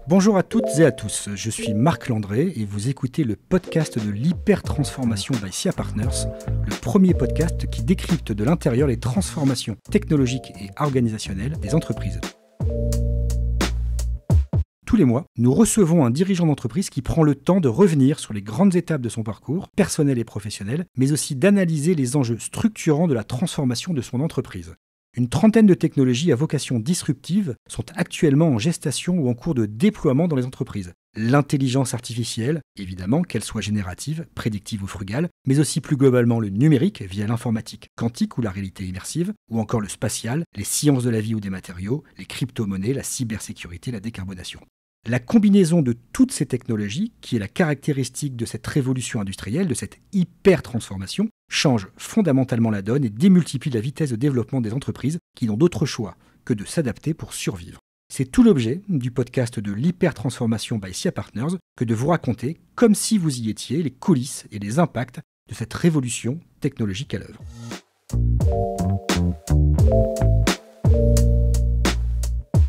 Bonjour à toutes et à tous, je suis Marc Landré et vous écoutez le podcast de l'hypertransformation by SIA Partners, le premier podcast qui décrypte de l'intérieur les transformations technologiques et organisationnelles des entreprises. Tous les mois, nous recevons un dirigeant d'entreprise qui prend le temps de revenir sur les grandes étapes de son parcours, personnel et professionnel, mais aussi d'analyser les enjeux structurants de la transformation de son entreprise. Une trentaine de technologies à vocation disruptive sont actuellement en gestation ou en cours de déploiement dans les entreprises. L'intelligence artificielle, évidemment, qu'elle soit générative, prédictive ou frugale, mais aussi plus globalement le numérique via l'informatique quantique ou la réalité immersive, ou encore le spatial, les sciences de la vie ou des matériaux, les crypto-monnaies, la cybersécurité, la décarbonation. La combinaison de toutes ces technologies, qui est la caractéristique de cette révolution industrielle, de cette hyper-transformation, change fondamentalement la donne et démultiplie la vitesse de développement des entreprises qui n'ont d'autre choix que de s'adapter pour survivre. C'est tout l'objet du podcast de l'hyper-transformation by SIA Partners que de vous raconter, comme si vous y étiez, les coulisses et les impacts de cette révolution technologique à l'œuvre.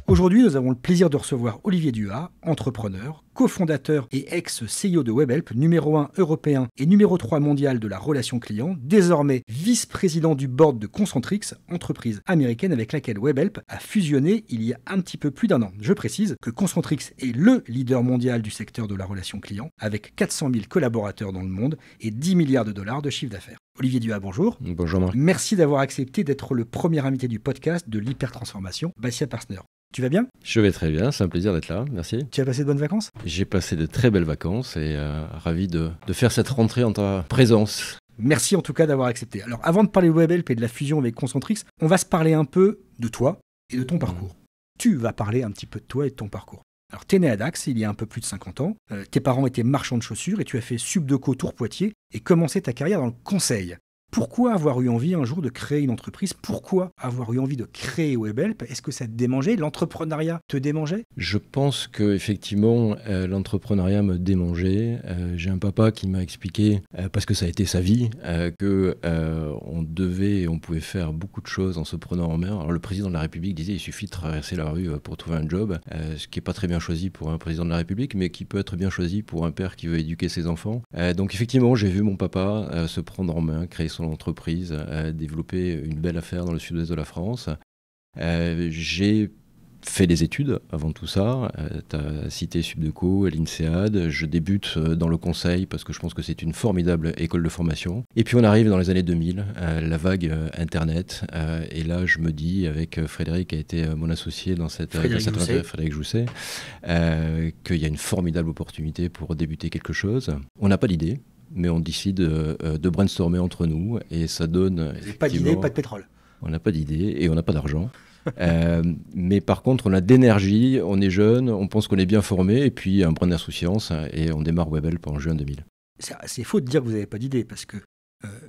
Aujourd'hui, nous avons le plaisir de recevoir Olivier Duhat, entrepreneur, cofondateur et ex-CEO de Webhelp, numéro 1 européen et numéro 3 mondial de la relation client, désormais vice-président du board de Concentrix, entreprise américaine avec laquelle Webhelp a fusionné il y a un petit peu plus d'un an. Je précise que Concentrix est le leader mondial du secteur de la relation client, avec 400 000 collaborateurs dans le monde et 10 milliards de dollars de chiffre d'affaires. Olivier Duhat, bonjour. Bonjour Marc. Merci d'avoir accepté d'être le premier invité du podcast de l'hypertransformation by SIA Partners. Tu vas bien ? Je vais très bien, c'est un plaisir d'être là, merci. Tu as passé de bonnes vacances ? J'ai passé de très belles vacances et ravi de faire cette rentrée en ta présence. Merci en tout cas d'avoir accepté. Alors avant de parler de Webhelp et de la fusion avec Concentrix, on va se parler un peu de toi et de ton parcours. Tu vas parler un petit peu de toi et de ton parcours. Alors t'es né à Dax il y a un peu plus de 50 ans, tes parents étaient marchands de chaussures et tu as fait Subdeco Tours Poitiers et commencé ta carrière dans le conseil. Pourquoi avoir eu envie un jour de créer une entreprise ? Pourquoi avoir eu envie de créer Webhelp ? Est-ce que ça te démangeait ? L'entrepreneuriat te démangeait ? Je pense qu'effectivement, l'entrepreneuriat me démangeait. J'ai un papa qui m'a expliqué, parce que ça a été sa vie, qu'on devait et on pouvait faire beaucoup de choses en se prenant en main. Alors le président de la République disait qu'il suffit de traverser la rue pour trouver un job, ce qui n'est pas très bien choisi pour un président de la République, mais qui peut être bien choisi pour un père qui veut éduquer ses enfants. Donc effectivement, j'ai vu mon papa se prendre en main, créer son entreprise, développer une belle affaire dans le sud-ouest de la France. J'ai fait des études avant tout ça. Tu as cité Subdeco, l'INSEAD. Je débute dans le conseil parce que je pense que c'est une formidable école de formation. Et puis on arrive dans les années 2000, la vague Internet. Et là, je me dis, avec Frédéric, qui a été mon associé dans cette Frédéric Jousset, qu'il y a une formidable opportunité pour débuter quelque chose. On n'a pas d'idée, mais on décide de brainstormer entre nous et ça donne... Pas d'idée, pas de pétrole. On n'a pas d'idée et on n'a pas d'argent. Mais par contre, on a d'énergie, on est jeune, on pense qu'on est bien formé et puis un brin d'insouciance et on démarre Webhelp en juin 2000. C'est faux de dire que vous n'avez pas d'idée parce que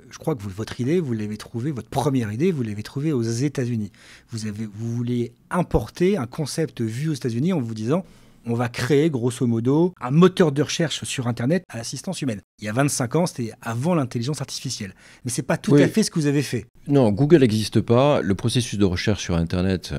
je crois que votre idée, vous l'avez trouvée, votre première idée, vous l'avez trouvée aux États-Unis. Vous vouliez importer un concept vu aux États-Unis en vous disant... On va créer, grosso modo, un moteur de recherche sur Internet à assistance humaine. Il y a 25 ans, c'était avant l'intelligence artificielle. Mais ce n'est pas tout à fait ce que vous avez fait. Non, Google n'existe pas. Le processus de recherche sur Internet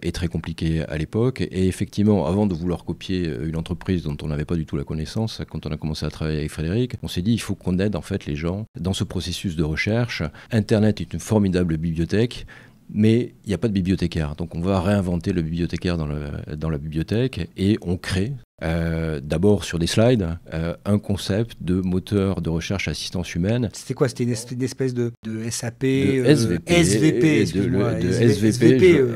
est très compliqué à l'époque. Et effectivement, avant de vouloir copier une entreprise dont on n'avait pas du tout la connaissance, quand on a commencé à travailler avec Frédéric, on s'est dit il faut qu'on aide en fait les gens dans ce processus de recherche. Internet est une formidable bibliothèque. Mais il n'y a pas de bibliothécaire, donc on va réinventer le bibliothécaire dans la bibliothèque et on crée, d'abord sur des slides, un concept de moteur de recherche assistance humaine. C'était quoi ? C'était une espèce de SAP, SVP,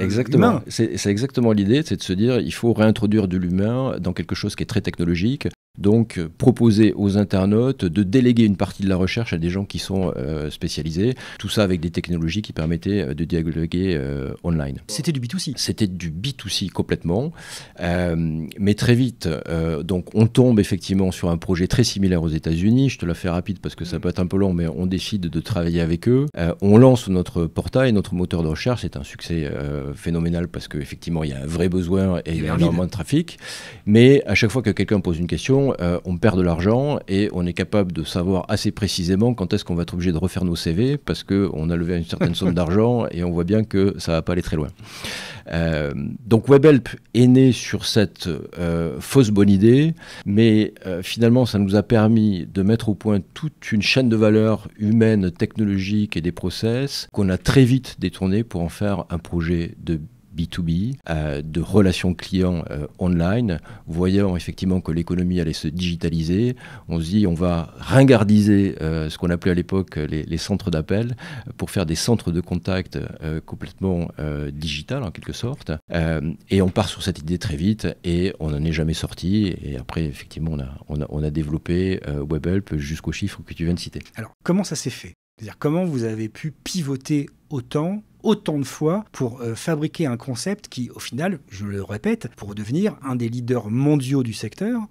exactement. C'est exactement l'idée, c'est de se dire il faut réintroduire de l'humain dans quelque chose qui est très technologique. Donc, proposer aux internautes de déléguer une partie de la recherche à des gens qui sont spécialisés. Tout ça avec des technologies qui permettaient de dialoguer online. C'était du B2C ? C'était du B2C complètement. Mais très vite, donc on tombe effectivement sur un projet très similaire aux États-Unis. Je te la fais rapide parce que ça peut être un peu long, mais on décide de travailler avec eux. On lance notre portail, notre moteur de recherche. C'est un succès phénoménal parce qu'effectivement, il y a un vrai besoin et il y a énormément de trafic. Mais à chaque fois que quelqu'un pose une question, situation, on perd de l'argent et on est capable de savoir assez précisément quand est-ce qu'on va être obligé de refaire nos CV parce qu'on a levé une certaine somme d'argent et on voit bien que ça ne va pas aller très loin. Donc Webhelp est né sur cette fausse bonne idée, mais finalement ça nous a permis de mettre au point toute une chaîne de valeur humaine, technologique et des process qu'on a très vite détourné pour en faire un projet de B2B, de relations clients online, voyant effectivement que l'économie allait se digitaliser. On se dit on va ringardiser ce qu'on appelait à l'époque les centres d'appel pour faire des centres de contact complètement digital en quelque sorte. Et on part sur cette idée très vite et on n'en est jamais sorti. Et après effectivement on a développé Webhelp jusqu'aux chiffres que tu viens de citer. Alors comment ça s'est fait ? C'est-à-dire comment vous avez pu pivoter autant de fois pour fabriquer un concept qui, au final, je le répète, pour devenir un des leaders mondiaux du secteur.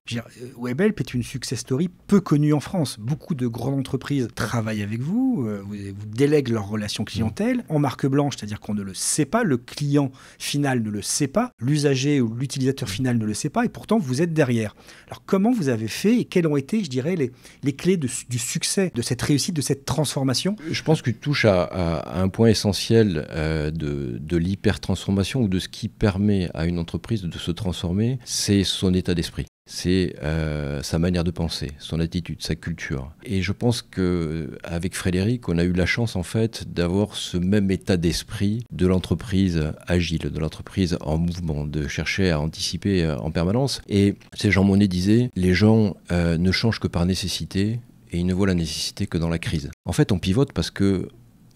Webhelp est une success story peu connue en France. Beaucoup de grandes entreprises travaillent avec vous, vous délèguent leurs relations clientèle en marque blanche, c'est-à-dire qu'on ne le sait pas, le client final ne le sait pas, l'usager ou l'utilisateur final ne le sait pas, et pourtant vous êtes derrière. Alors comment vous avez fait et quelles ont été, je dirais, les clés du succès, de cette réussite, de cette transformation ? Je pense que tu touches à un point essentiel de l'hyper-transformation ou de ce qui permet à une entreprise de se transformer, c'est son état d'esprit. C'est sa manière de penser, son attitude, sa culture. Et je pense qu'avec Frédéric, on a eu la chance en fait d'avoir ce même état d'esprit de l'entreprise agile, de l'entreprise en mouvement, de chercher à anticiper en permanence. Et c'est Jean Monnet disait, les gens ne changent que par nécessité et ils ne voient la nécessité que dans la crise. En fait, on pivote parce que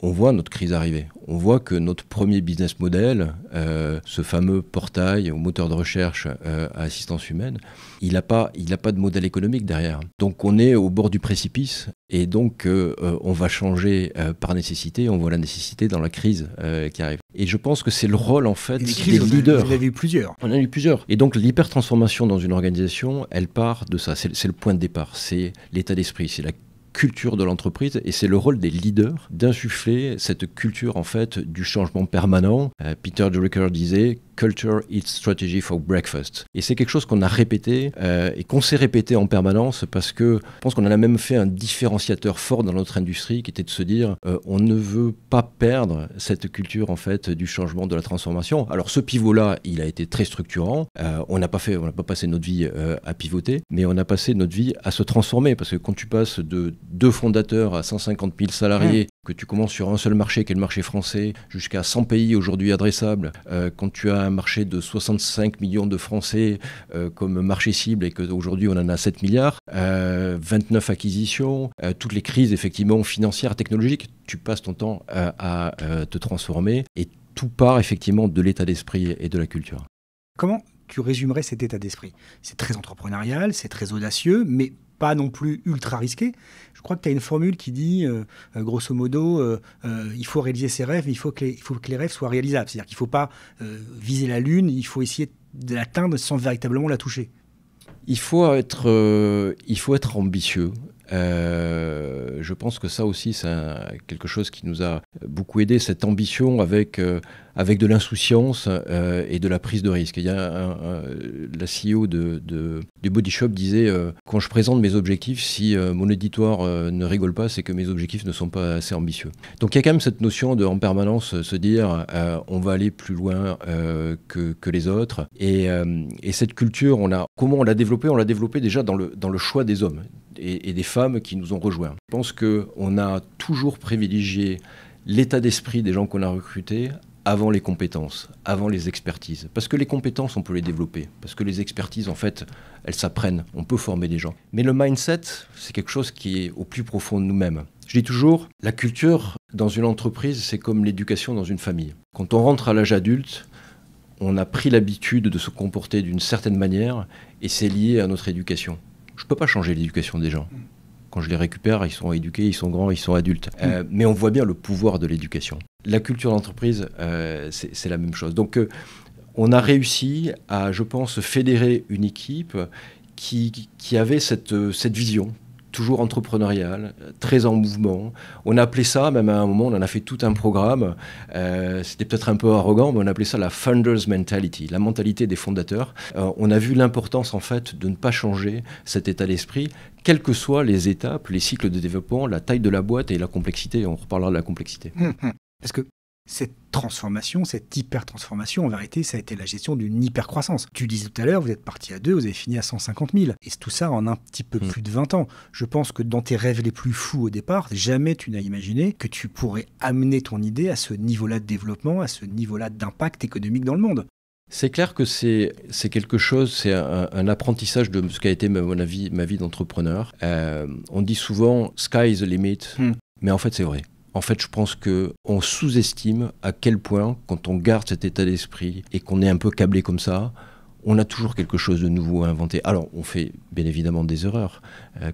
on voit notre crise arriver. On voit que notre premier business model, ce fameux portail au moteur de recherche à assistance humaine, il n'a pas de modèle économique derrière. Donc on est au bord du précipice et donc on va changer par nécessité. On voit la nécessité dans la crise qui arrive. Et je pense que c'est le rôle en fait des leaders. Vous en avez eu plusieurs. On en a eu plusieurs. Et donc l'hyper-transformation dans une organisation, elle part de ça. C'est le point de départ. C'est l'état d'esprit. C'est la culture de l'entreprise et c'est le rôle des leaders d'insuffler cette culture en fait du changement permanent. Peter Drucker disait Culture eats strategy for breakfast. Et c'est quelque chose qu'on a répété et qu'on s'est répété en permanence parce que je pense qu'on en a même fait un différenciateur fort dans notre industrie qui était de se dire on ne veut pas perdre cette culture en fait du changement, de la transformation. Alors ce pivot-là, il a été très structurant. On n'a pas passé notre vie à pivoter, mais on a passé notre vie à se transformer parce que quand tu passes de 2 fondateurs à 150 000 salariés, que tu commences sur un seul marché qui est le marché français, jusqu'à 100 pays aujourd'hui adressables, quand tu as un marché de 65 millions de Français comme marché cible et qu'aujourd'hui on en a 7 milliards, 29 acquisitions, toutes les crises effectivement financières, technologiques, tu passes ton temps à te transformer et tout part effectivement de l'état d'esprit et de la culture. Comment tu résumerais cet état d'esprit ? C'est très entrepreneurial, c'est très audacieux, mais pas non plus ultra risqué. Je crois que tu as une formule qui dit, grosso modo, il faut réaliser ses rêves, mais il faut que les rêves soient réalisables. C'est-à-dire qu'il ne faut pas viser la Lune, il faut essayer de l'atteindre sans véritablement la toucher. Il faut être ambitieux. Je pense que ça aussi, c'est quelque chose qui nous a beaucoup aidé, cette ambition avec de l'insouciance et de la prise de risque. Il y a la CEO du Body Shop disait quand je présente mes objectifs, si mon éditoire ne rigole pas, c'est que mes objectifs ne sont pas assez ambitieux. Donc il y a quand même cette notion de en permanence se dire on va aller plus loin que les autres. Et cette culture, comment on l'a développée ? On l'a développée déjà dans le choix des hommes et des femmes qui nous ont rejoints. Je pense qu'on a toujours privilégié l'état d'esprit des gens qu'on a recrutés avant les compétences, avant les expertises. Parce que les compétences, on peut les développer. Parce que les expertises, en fait, elles s'apprennent. On peut former des gens. Mais le mindset, c'est quelque chose qui est au plus profond de nous-mêmes. Je dis toujours, la culture dans une entreprise, c'est comme l'éducation dans une famille. Quand on rentre à l'âge adulte, on a pris l'habitude de se comporter d'une certaine manière et c'est lié à notre éducation. Je ne peux pas changer l'éducation des gens. Quand je les récupère, ils sont éduqués, ils sont grands, ils sont adultes. Mais on voit bien le pouvoir de l'éducation. La culture d'entreprise, c'est la même chose. Donc, on a réussi à, je pense, fédérer une équipe qui avait cette vision, toujours entrepreneurial, très en mouvement. On appelait ça, même à un moment, on en a fait tout un programme, c'était peut-être un peu arrogant, mais on appelait ça la founders mentality, la mentalité des fondateurs. On a vu l'importance en fait de ne pas changer cet état d'esprit, quelles que soient les étapes, les cycles de développement, la taille de la boîte et la complexité. On reparlera de la complexité. Parce que cette transformation, cette hyper-transformation, en vérité, ça a été la gestion d'une hyper-croissance. Tu disais tout à l'heure, vous êtes parti à 2, vous avez fini à 150 000. Et tout ça en un petit peu plus de 20 ans. Je pense que dans tes rêves les plus fous au départ, jamais tu n'as imaginé que tu pourrais amener ton idée à ce niveau-là de développement, à ce niveau-là d'impact économique dans le monde. C'est clair que c'est quelque chose, c'est un apprentissage de ce qu'a été, à mon avis, ma vie d'entrepreneur. On dit souvent « sky is the limit », mais en fait c'est vrai. En fait, je pense qu'on sous-estime à quel point, quand on garde cet état d'esprit et qu'on est un peu câblé comme ça, on a toujours quelque chose de nouveau à inventer. Alors, on fait bien évidemment des erreurs.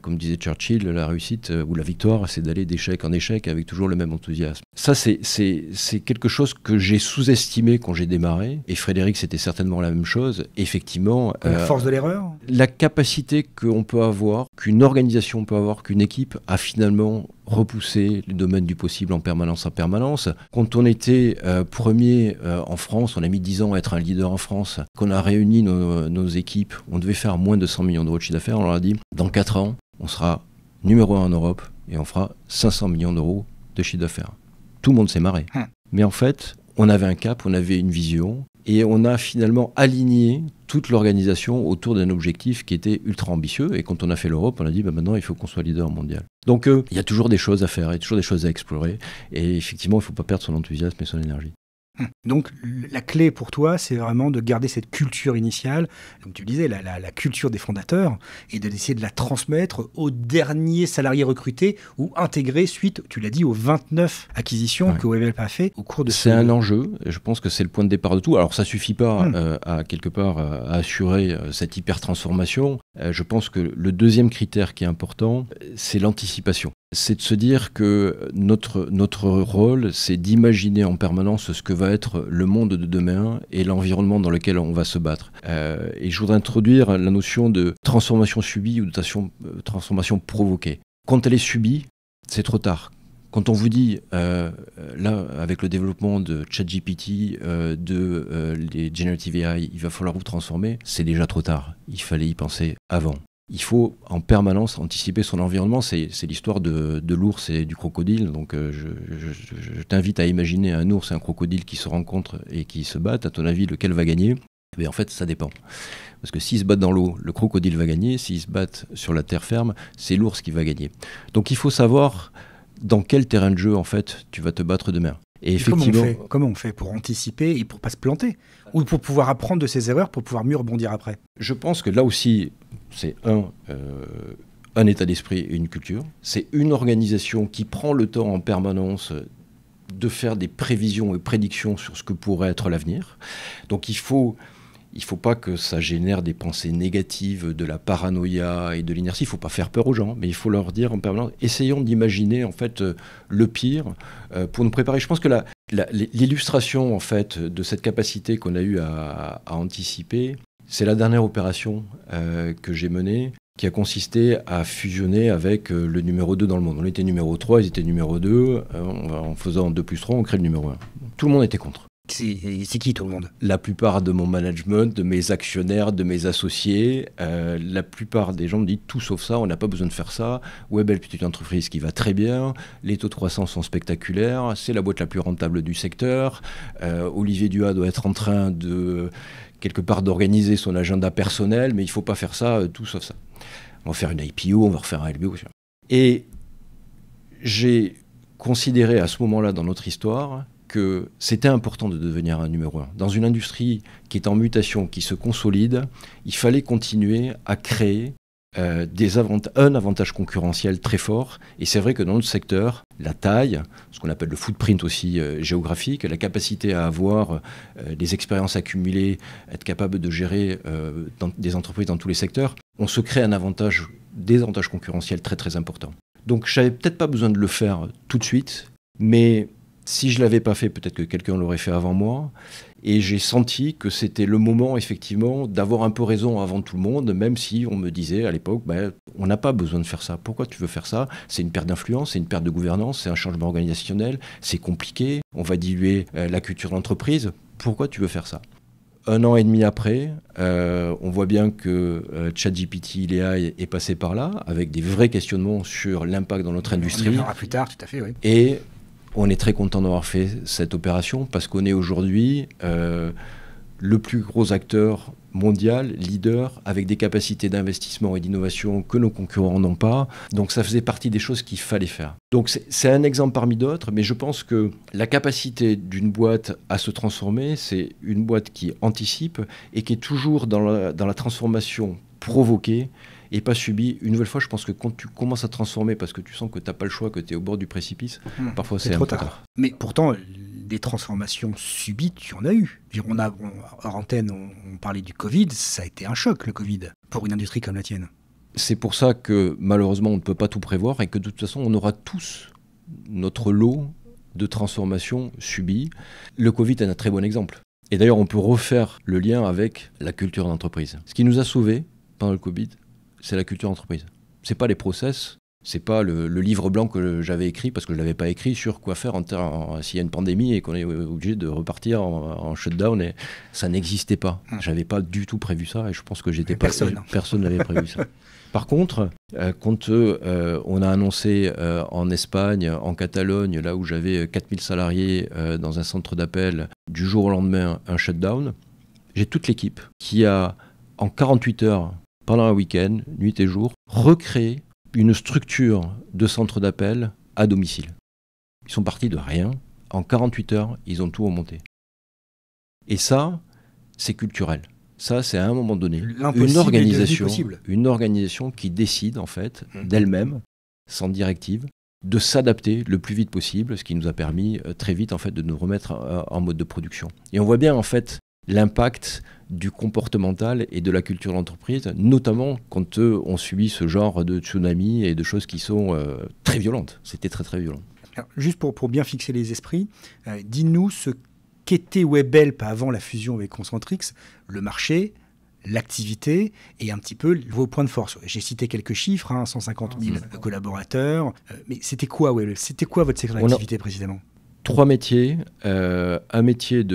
Comme disait Churchill, la réussite ou la victoire, c'est d'aller d'échec en échec avec toujours le même enthousiasme. Ça, c'est quelque chose que j'ai sous-estimé quand j'ai démarré. Et Frédéric, c'était certainement la même chose. Effectivement... La force de l'erreur ? La capacité qu'on peut avoir, qu'une organisation peut avoir, qu'une équipe a finalement repousser les domaines du possible en permanence. Quand on était premier en France, on a mis 10 ans à être un leader en France, qu'on a réuni nos équipes, on devait faire moins de 100 millions d'euros de chiffre d'affaires, on leur a dit, dans 4 ans, on sera numéro 1 en Europe et on fera 500 millions d'euros de chiffre d'affaires. Tout le monde s'est marré. Mais en fait, on avait un cap, on avait une vision, et on a finalement aligné toute l'organisation autour d'un objectif qui était ultra ambitieux. Et quand on a fait l'Europe, on a dit maintenant il faut qu'on soit leader mondial. Donc il y a toujours des choses à faire, il y a toujours des choses à explorer. Et effectivement, il ne faut pas perdre son enthousiasme et son énergie. Donc la clé pour toi, c'est vraiment de garder cette culture initiale, comme tu le disais, la culture des fondateurs, et d'essayer de la transmettre aux derniers salariés recrutés ou intégrés suite, tu l'as dit, aux 29 acquisitions que Webhelp a fait au cours de C'est un enjeu, et je pense que c'est le point de départ de tout. Alors ça ne suffit pas à quelque part à assurer cette hyper-transformation. Je pense que le deuxième critère qui est important, c'est l'anticipation. C'est de se dire que notre rôle, c'est d'imaginer en permanence ce que va être le monde de demain et l'environnement dans lequel on va se battre. Et je voudrais introduire la notion de transformation subie ou de transformation provoquée. Quand elle est subie, c'est trop tard. Quand on vous dit, là, avec le développement de ChatGPT, les Generative AI, il va falloir vous transformer, c'est déjà trop tard. Il fallait y penser avant. Il faut en permanence anticiper son environnement. C'est l'histoire de l'ours et du crocodile. Donc je t'invite à imaginer un ours et un crocodile qui se rencontrent et qui se battent. À ton avis, lequel va gagner ? Mais en fait, ça dépend. Parce que s'ils se battent dans l'eau, le crocodile va gagner. S'ils se battent sur la terre ferme, c'est l'ours qui va gagner. Donc il faut savoir dans quel terrain de jeu, en fait, tu vas te battre demain. Et effectivement, comment on fait pour anticiper et pour pas se planter ? Ou pour pouvoir apprendre de ses erreurs, pour pouvoir mieux rebondir après ? Je pense que là aussi, c'est un état d'esprit et une culture. C'est une organisation qui prend le temps en permanence de faire des prévisions et prédictions sur ce que pourrait être l'avenir. Donc il faut pas que ça génère des pensées négatives, de la paranoïa et de l'inertie. Il ne faut pas faire peur aux gens, mais il faut leur dire en permanence, essayons d'imaginer en fait le pire pour nous préparer. Je pense que l'illustration en fait de cette capacité qu'on a eue à anticiper, c'est la dernière opération que j'ai menée, qui a consisté à fusionner avec le numéro 2 dans le monde. On était numéro 3, ils étaient numéro 2. En faisant 2 plus 3, on crée le numéro 1. Tout le monde était contre. C'est qui tout le monde ? La plupart de mon management, de mes actionnaires, de mes associés, la plupart des gens me disent tout sauf ça, on n'a pas besoin de faire ça. Webhelp est une entreprise qui va très bien, les taux de croissance sont spectaculaires, c'est la boîte la plus rentable du secteur. Olivier Duhat doit être en train de quelque part d'organiser son agenda personnel, mais il ne faut pas faire ça, tout sauf ça. On va faire une IPO, on va refaire un LBO. Et j'ai considéré à ce moment-là dans notre histoire que c'était important de devenir un numéro 1. Dans une industrie qui est en mutation, qui se consolide, il fallait continuer à créer un avantage concurrentiel très fort. Et c'est vrai que dans notre secteur, la taille, ce qu'on appelle le footprint aussi géographique, la capacité à avoir des expériences accumulées, être capable de gérer des entreprises dans tous les secteurs, on se crée des avantages concurrentiels très très importants. Donc je n'avais peut-être pas besoin de le faire tout de suite, mais Si je ne l'avais pas fait, peut-être que quelqu'un l'aurait fait avant moi. Et j'ai senti que c'était le moment, effectivement, d'avoir un peu raison avant tout le monde, même si on me disait à l'époque, on n'a pas besoin de faire ça. Pourquoi tu veux faire ça? C'est une perte d'influence, c'est une perte de gouvernance, c'est un changement organisationnel, c'est compliqué, on va diluer la culture d'entreprise. Pourquoi tu veux faire ça? 1 an et demi après, on voit bien que ChatGPT, l'AI est passé par là, avec des vrais questionnements sur l'impact dans notre industrie. On y reviendra plus tard, tout à fait, oui. Et on est très content d'avoir fait cette opération parce qu'on est aujourd'hui le plus gros acteur mondial, leader, avec des capacités d'investissement et d'innovation que nos concurrents n'ont pas. Donc ça faisait partie des choses qu'il fallait faire. Donc c'est un exemple parmi d'autres, mais je pense que la capacité d'une boîte à se transformer, c'est une boîte qui anticipe et qui est toujours dans la transformation provoquée et pas subie. Une nouvelle fois, je pense que quand tu commences à transformer parce que tu sens que tu n'as pas le choix, que tu es au bord du précipice, parfois c'est trop un peu tard. Mais pourtant, des transformations subies, tu en as eu. Hors antenne, on parlait du Covid, ça a été un choc, le Covid, pour une industrie comme la tienne. C'est pour ça que malheureusement, on ne peut pas tout prévoir et que de toute façon, on aura tous notre lot de transformations subies. Le Covid est un très bon exemple. Et d'ailleurs, on peut refaire le lien avec la culture d'entreprise. Ce qui nous a sauvés pendant le Covid, c'est la culture d'entreprise. C'est pas les process, c'est pas le livre blanc que j'avais écrit, parce que je l'avais pas écrit, sur quoi faire s'il y a une pandémie et qu'on est obligé de repartir en shutdown. Et ça n'existait pas. J'avais pas du tout prévu ça et je pense que personne n'avait prévu ça. Par contre, quand on a annoncé en Espagne, en Catalogne, là où j'avais 4000 salariés dans un centre d'appel, du jour au lendemain, un shutdown, j'ai toute l'équipe qui a, en 48 heures, pendant un week-end, nuit et jour, recréé une structure de centre d'appel à domicile. Ils sont partis de rien. En 48 heures, ils ont tout remonté. Et ça, c'est culturel. Ça, c'est à un moment donné une organisation qui décide, en fait, d'elle-même, sans directive, de s'adapter le plus vite possible, ce qui nous a permis très vite, en fait, de nous remettre en mode de production. Et on voit bien, en fait, l'impact du comportemental et de la culture d'entreprise, notamment quand on subit ce genre de tsunami et de choses qui sont très violentes. C'était très très violent. Alors, juste pour bien fixer les esprits, dis-nous ce qu'était Webhelp avant la fusion avec Concentrix, le marché, l'activité et un petit peu vos points de force. J'ai cité quelques chiffres, 150 000 collaborateurs, mais c'était quoi Webhelp? C'était quoi votre secteur d'activité précisément? 3 métiers, un métier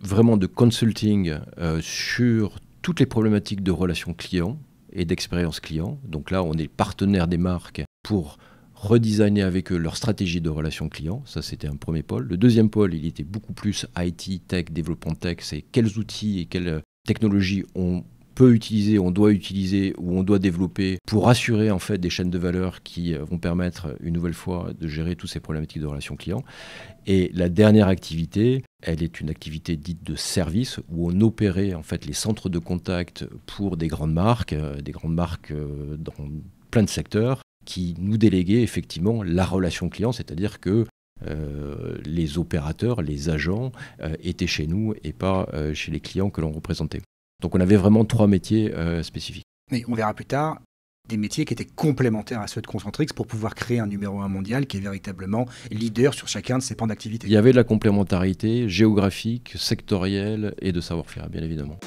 vraiment de consulting sur toutes les problématiques de relations clients et d'expérience client. Donc là, on est partenaire des marques pour redesigner avec eux leur stratégie de relations clients. Ça, c'était un premier pôle. Le deuxième pôle, il était beaucoup plus IT, tech, développement tech. C'est quels outils et quelles technologies on peut utiliser, on doit utiliser ou on doit développer pour assurer en fait des chaînes de valeur qui vont permettre une nouvelle fois de gérer toutes ces problématiques de relations clients. Et la dernière activité, elle est une activité dite de service où on opérait en fait les centres de contact pour des grandes marques dans plein de secteurs qui nous déléguaient effectivement la relation client, c'est-à-dire que les opérateurs, les agents étaient chez nous et pas chez les clients que l'on représentait. Donc on avait vraiment 3 métiers spécifiques. Et on verra plus tard des métiers qui étaient complémentaires à ceux de Concentrix pour pouvoir créer un numéro 1 mondial qui est véritablement leader sur chacun de ces pans d'activité. Il y avait de la complémentarité géographique, sectorielle et de savoir-faire, bien évidemment.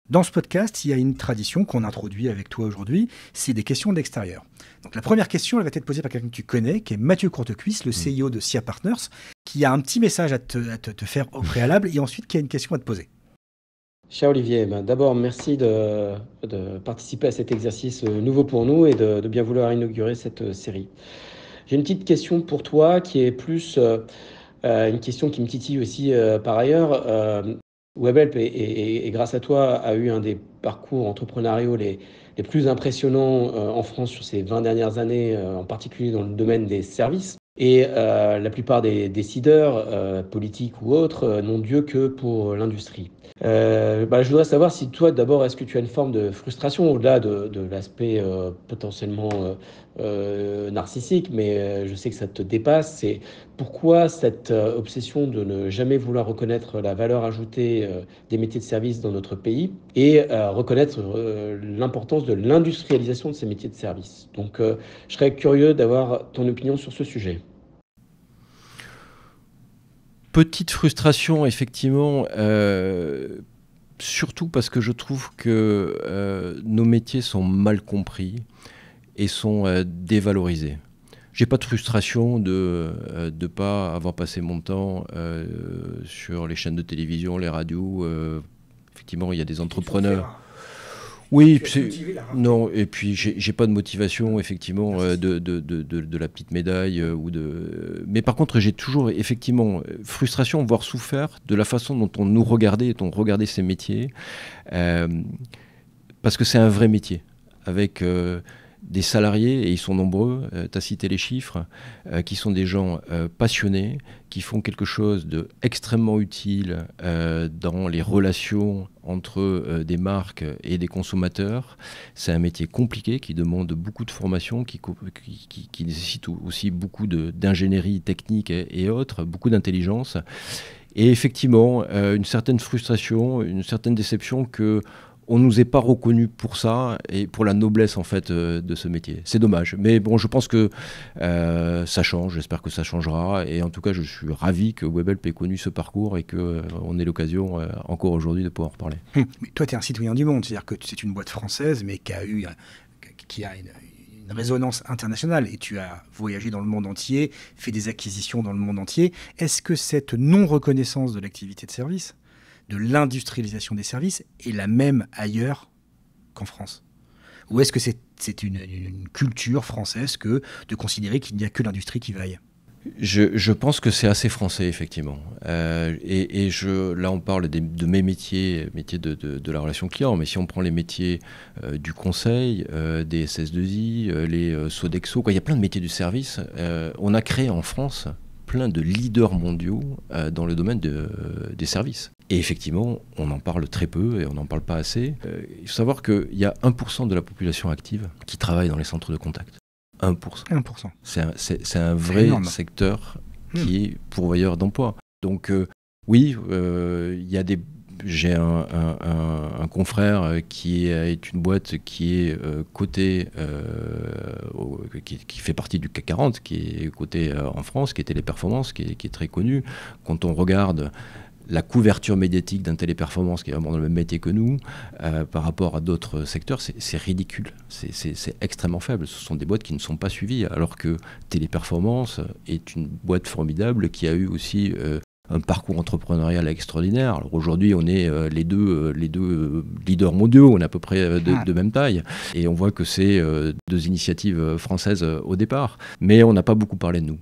Dans ce podcast, il y a une tradition qu'on introduit avec toi aujourd'hui, c'est des questions d'extérieur. Donc la première question, elle va être posée par quelqu'un que tu connais, qui est Mathieu Courtecuisse, le CEO de SIA Partners, qui a un petit message à te faire au préalable et ensuite qui a une question à te poser. Cher Olivier, d'abord merci de participer à cet exercice nouveau pour nous et de bien vouloir inaugurer cette série. J'ai une petite question pour toi qui est plus une question qui me titille aussi par ailleurs. Webhelp, et grâce à toi, a eu un des parcours entrepreneuriaux les plus impressionnants en France sur ces 20 dernières années, en particulier dans le domaine des services. Et la plupart des décideurs, politiques ou autres, n'ont Dieu que pour l'industrie. Je voudrais savoir si toi, d'abord, est-ce que tu as une forme de frustration au-delà de l'aspect potentiellement narcissique, mais je sais que ça te dépasse. C'est pourquoi cette obsession de ne jamais vouloir reconnaître la valeur ajoutée des métiers de service dans notre pays et reconnaître l'importance de l'industrialisation de ces métiers de service. Donc, je serais curieux d'avoir ton opinion sur ce sujet. Petite frustration, effectivement, surtout parce que je trouve que nos métiers sont mal compris et sont dévalorisés. J'ai pas de frustration de ne pas avoir passé mon temps sur les chaînes de télévision, les radios. Effectivement, il y a des entrepreneurs. Oui, non, et puis j'ai pas de motivation effectivement de la petite médaille mais par contre j'ai toujours effectivement frustration, voire souffert de la façon dont on nous regardait, dont on regardait ces métiers, parce que c'est un vrai métier avec des salariés, et ils sont nombreux, tu as cité les chiffres, qui sont des gens passionnés, qui font quelque chose d'extrêmement utile dans les relations entre des marques et des consommateurs. C'est un métier compliqué qui demande beaucoup de formation, qui nécessite aussi beaucoup d'ingénierie technique et autres, beaucoup d'intelligence. Et effectivement, une certaine frustration, une certaine déception que on ne nous est pas reconnu pour ça et pour la noblesse en fait de ce métier. C'est dommage. Mais bon, je pense que ça change. J'espère que ça changera. Et en tout cas, je suis ravi que Webhelp ait connu ce parcours et qu'on ait l'occasion encore aujourd'hui de pouvoir en reparler. Mais toi, tu es un citoyen du monde. C'est-à-dire que c'est une boîte française, mais qui a une résonance internationale. Et tu as voyagé dans le monde entier, fait des acquisitions dans le monde entier. Est-ce que cette non-reconnaissance de l'activité de service, de l'industrialisation des services, est la même ailleurs qu'en France? Ou est-ce que c'est une culture française que de considérer qu'il n'y a que l'industrie qui vaille? Je pense que c'est assez français, effectivement. Là, on parle de mes métiers de la relation client, mais si on prend les métiers du conseil, des SS2I, les Sodexo, il y a plein de métiers du service. On a créé en France plein de leaders mondiaux dans le domaine des services. Et effectivement, on en parle très peu et on n'en parle pas assez. Il faut savoir qu'il y a 1% de la population active qui travaille dans les centres de contact. 1%. 1%. C'est un vrai secteur qui est pourvoyeur d'emploi. Donc oui, j'ai un confrère qui est une boîte qui est cotée, qui fait partie du CAC 40, qui est cotée en France, qui est Téléperformance, qui est très connue. Quand on regarde la couverture médiatique d'un Téléperformance qui est vraiment dans le même métier que nous, par rapport à d'autres secteurs, c'est ridicule. C'est extrêmement faible. Ce sont des boîtes qui ne sont pas suivies, alors que Téléperformance est une boîte formidable qui a eu aussi un parcours entrepreneurial extraordinaire. Alors aujourd'hui, on est les deux leaders mondiaux, on est à peu près de même taille. Et on voit que c'est deux initiatives françaises au départ. Mais on n'a pas beaucoup parlé de nous.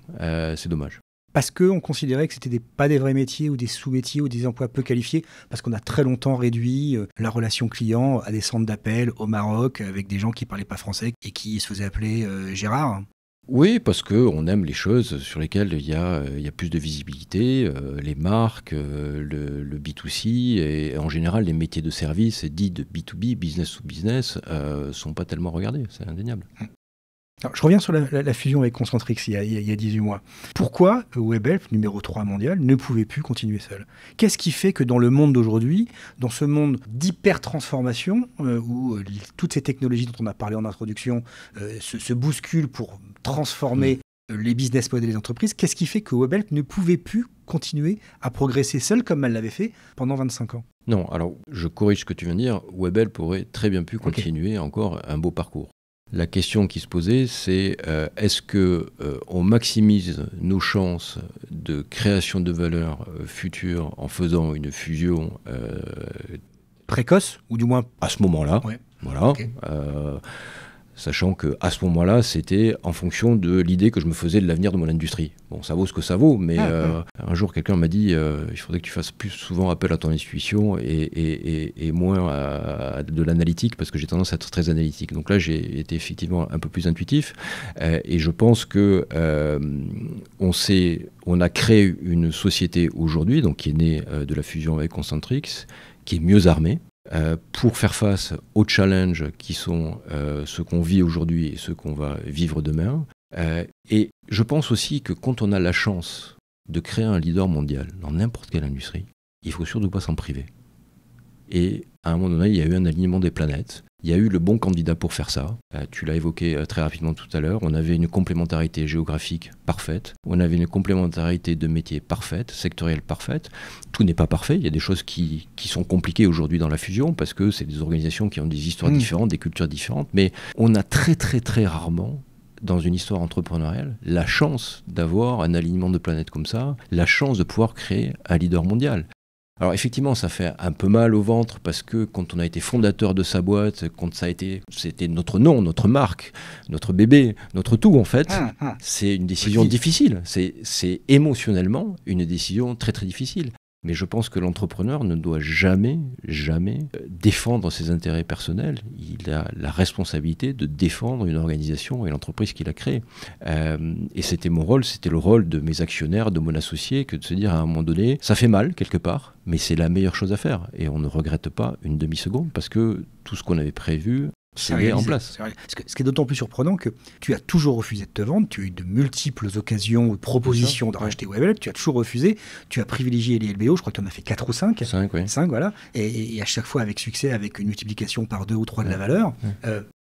C'est dommage. Parce qu'on considérait que ce n'étaient pas des vrais métiers ou des sous-métiers ou des emplois peu qualifiés, parce qu'on a très longtemps réduit la relation client à des centres d'appel au Maroc avec des gens qui ne parlaient pas français et qui se faisaient appeler Gérard. Oui, parce qu'on aime les choses sur lesquelles il y a plus de visibilité, les marques, le B2C, et en général les métiers de service dits de B2B, business to business, sont pas tellement regardés, c'est indéniable. Alors, je reviens sur la fusion avec Concentrix il y a 18 mois. Pourquoi Webhelp, numéro 3 mondial, ne pouvait plus continuer seul? Qu'est-ce qui fait que dans le monde d'aujourd'hui, dans ce monde d'hyper-transformation, où toutes ces technologies dont on a parlé en introduction se bousculent pour transformer les business models des entreprises, qu'est-ce qui fait que Webhelp ne pouvait plus continuer à progresser seul comme elle l'avait fait pendant 25 ans? Non, alors je corrige ce que tu viens de dire, Webhelp aurait très bien pu continuer encore un beau parcours. La question qui se posait, c'est est-ce qu'on maximise nos chances de création de valeur future en faisant une fusion précoce, ou du moins à ce moment-là. Ouais. Voilà. Okay. Sachant qu'à ce moment-là, c'était en fonction de l'idée que je me faisais de l'avenir de mon industrie. Bon, ça vaut ce que ça vaut, mais un jour, quelqu'un m'a dit il faudrait que tu fasses plus souvent appel à ton intuition et moins à de l'analytique, parce que j'ai tendance à être très analytique. Donc là, j'ai été effectivement un peu plus intuitif, et je pense que on a créé une société aujourd'hui, donc qui est née de la fusion avec Concentrix, qui est mieux armée, pour faire face aux challenges qui sont ceux qu'on vit aujourd'hui et ceux qu'on va vivre demain. Et je pense aussi que quand on a la chance de créer un leader mondial dans n'importe quelle industrie, il ne faut surtout pas s'en priver. Et à un moment donné, il y a eu un alignement des planètes. Il y a eu le bon candidat pour faire ça. Tu l'as évoqué très rapidement tout à l'heure. On avait une complémentarité géographique parfaite. On avait une complémentarité de métier parfaite, sectorielle parfaite. Tout n'est pas parfait. Il y a des choses qui sont compliquées aujourd'hui dans la fusion parce que c'est des organisations qui ont des histoires différentes, des cultures différentes. Mais on a très très très rarement, dans une histoire entrepreneuriale, la chance d'avoir un alignement de planètes comme ça, la chance de pouvoir créer un leader mondial. Alors effectivement, ça fait un peu mal au ventre parce que quand on a été fondateur de sa boîte, quand c'était notre nom, notre marque, notre bébé, notre tout en fait, c'est une décision difficile. C'est émotionnellement une décision très très difficile. Mais je pense que l'entrepreneur ne doit jamais défendre ses intérêts personnels. Il a la responsabilité de défendre une organisation et l'entreprise qu'il a créée. Et c'était mon rôle, c'était le rôle de mes actionnaires, de mon associé, que de se dire à un moment donné, ça fait mal quelque part, mais c'est la meilleure chose à faire. Et on ne regrette pas une demi-seconde parce que tout ce qu'on avait prévu, c'est mis en place. Ce qui est d'autant plus surprenant que tu as toujours refusé de te vendre, tu as eu de multiples occasions ou propositions de racheter Webhelp, tu as toujours refusé, tu as privilégié les LBO, je crois que tu en as fait 4 ou 5. 5, oui. 5, voilà. Et à chaque fois avec succès, avec une multiplication par 2 ou 3 de la valeur.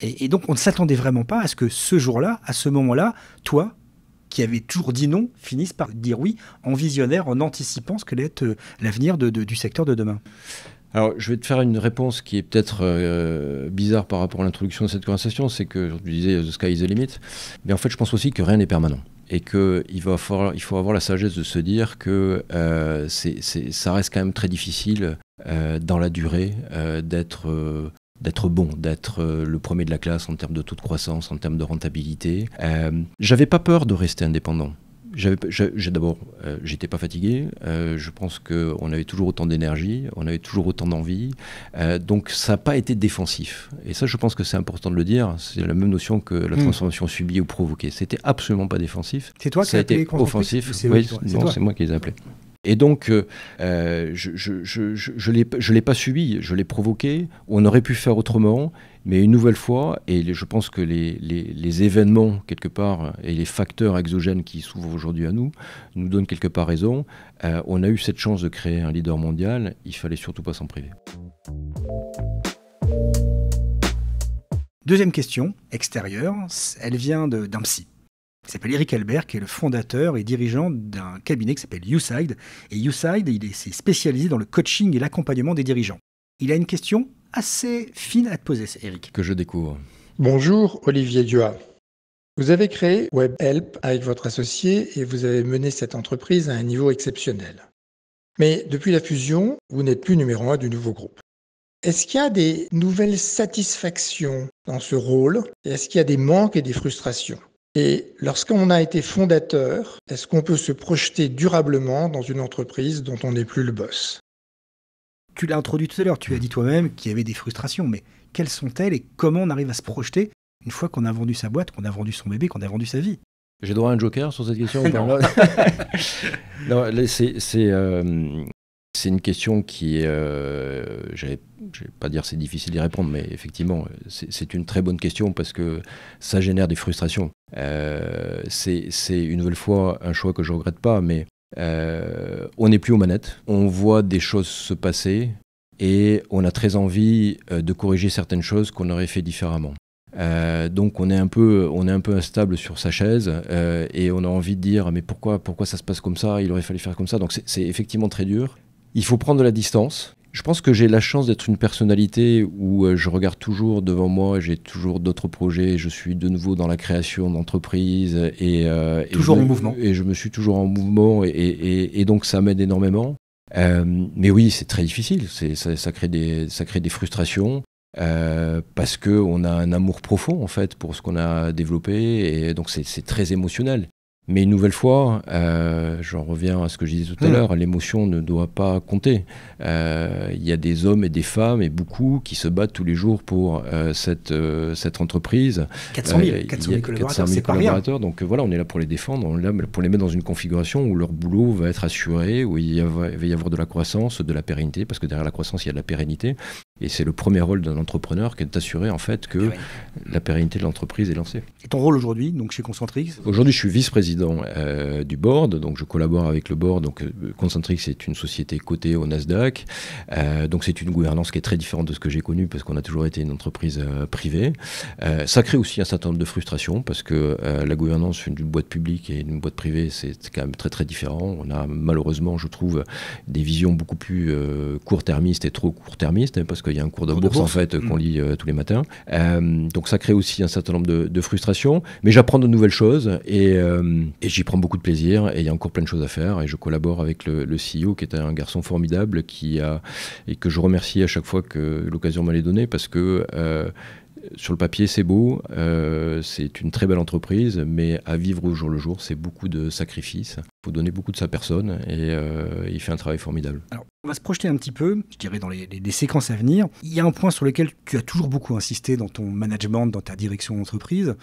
Et donc on ne s'attendait vraiment pas à ce que ce jour-là, à ce moment-là, toi, qui avais toujours dit non, finisse par dire oui, en visionnaire, en anticipant ce qu'allait être l'avenir du secteur de demain. Alors, je vais te faire une réponse qui est peut-être bizarre par rapport à l'introduction de cette conversation, c'est que je disais « the sky is the limit », mais en fait, je pense aussi que rien n'est permanent et qu'il faut avoir la sagesse de se dire que ça reste quand même très difficile dans la durée d'être bon, d'être le premier de la classe en termes de taux de croissance, en termes de rentabilité. J'avais pas peur de rester indépendant. D'abord, j'étais pas fatigué. Je pense qu'on avait toujours autant d'énergie, on avait toujours autant d'envie. Donc, ça n'a pas été défensif. Et ça, je pense que c'est important de le dire. C'est la même notion que la transformation subie ou provoquée. C'était absolument pas défensif. C'est toi qui as appelé offensif. Oui, non, c'est moi qui les ai appelés. Et donc, je l'ai pas subi, je l'ai provoqué. On aurait pu faire autrement, mais une nouvelle fois, et je pense que les événements, quelque part, et les facteurs exogènes qui s'ouvrent aujourd'hui à nous donnent quelque part raison. On a eu cette chance de créer un leader mondial, il fallait surtout pas s'en priver. Deuxième question, extérieure, elle vient d'un psy. Il s'appelle Eric Albert, qui est le fondateur et dirigeant d'un cabinet qui s'appelle YouSide. Et YouSide, il s'est spécialisé dans le coaching et l'accompagnement des dirigeants. Il a une question assez fine à te poser, Eric. Que je découvre. Bonjour, Olivier Duhat. Vous avez créé Webhelp avec votre associé et vous avez mené cette entreprise à un niveau exceptionnel. Mais depuis la fusion, vous n'êtes plus numéro 1 du nouveau groupe. Est-ce qu'il y a des nouvelles satisfactions dans ce rôle? Et est-ce qu'il y a des manques et des frustrations? Et lorsqu'on a été fondateur, est-ce qu'on peut se projeter durablement dans une entreprise dont on n'est plus le boss? Tu l'as introduit tout à l'heure, tu as dit toi-même qu'il y avait des frustrations, mais quelles sont-elles et comment on arrive à se projeter une fois qu'on a vendu sa boîte, qu'on a vendu son bébé, qu'on a vendu sa vie? J'ai droit à un joker sur cette question? Non. Non, c'est une question qui est, je vais pas dire c'est difficile d'y répondre, mais effectivement, c'est une très bonne question parce que ça génère des frustrations. C'est une nouvelle fois un choix que je regrette pas, mais on n'est plus aux manettes. On voit des choses se passer et on a très envie de corriger certaines choses qu'on aurait fait différemment. Donc on est un peu instable sur sa chaise et on a envie de dire mais pourquoi ça se passe comme ça, il aurait fallu faire comme ça. Donc c'est effectivement très dur. Il faut prendre de la distance. Je pense que j'ai la chance d'être une personnalité où je regarde toujours devant moi, j'ai toujours d'autres projets, je suis de nouveau dans la création d'entreprises. Toujours en mouvement. Et je me suis toujours en mouvement et donc ça m'aide énormément. Mais oui, c'est très difficile, ça crée des frustrations. parce qu'on a un amour profond en fait pour ce qu'on a développé, et donc c'est très émotionnel. Mais une nouvelle fois, j'en reviens à ce que je disais tout à l'heure, l'émotion ne doit pas compter. Il y a des hommes et des femmes, et beaucoup, qui se battent tous les jours pour cette entreprise. 400 000 collaborateurs, c'est pas rien. Donc voilà, on est là pour les défendre, on est là pour les mettre dans une configuration où leur boulot va être assuré, où il va y avoir de la croissance, de la pérennité, parce que derrière la croissance, il y a de la pérennité. Et c'est le premier rôle d'un entrepreneur qui est d'assurer en fait que la pérennité de l'entreprise est lancée. Et ton rôle aujourd'hui, donc chez Concentrix ? Aujourd'hui, je suis vice-président du board, donc je collabore avec le board. Donc Concentrix est une société cotée au Nasdaq, donc c'est une gouvernance qui est très différente de ce que j'ai connu, parce qu'on a toujours été une entreprise privée. Ça crée aussi un certain nombre de frustrations, parce que la gouvernance d'une boîte publique et d'une boîte privée, c'est quand même très très différent. On a malheureusement, je trouve, des visions beaucoup plus court-termistes et trop court-termistes, parce qu'il y a un cours de bourse en fait qu'on lit tous les matins. Donc ça crée aussi un certain nombre de frustrations, mais j'apprends de nouvelles choses, et j'y prends beaucoup de plaisir, et il y a encore plein de choses à faire, et je collabore avec le CEO qui est un garçon formidable et que je remercie à chaque fois que l'occasion m'allait donner, parce que sur le papier c'est beau, c'est une très belle entreprise, mais à vivre au jour le jour, c'est beaucoup de sacrifices. Il faut donner beaucoup de sa personne, et il fait un travail formidable. Alors, on va se projeter un petit peu, je dirais, dans les séquences à venir. Il y a un point sur lequel tu as toujours beaucoup insisté dans ton management, dans ta direction d'entreprise.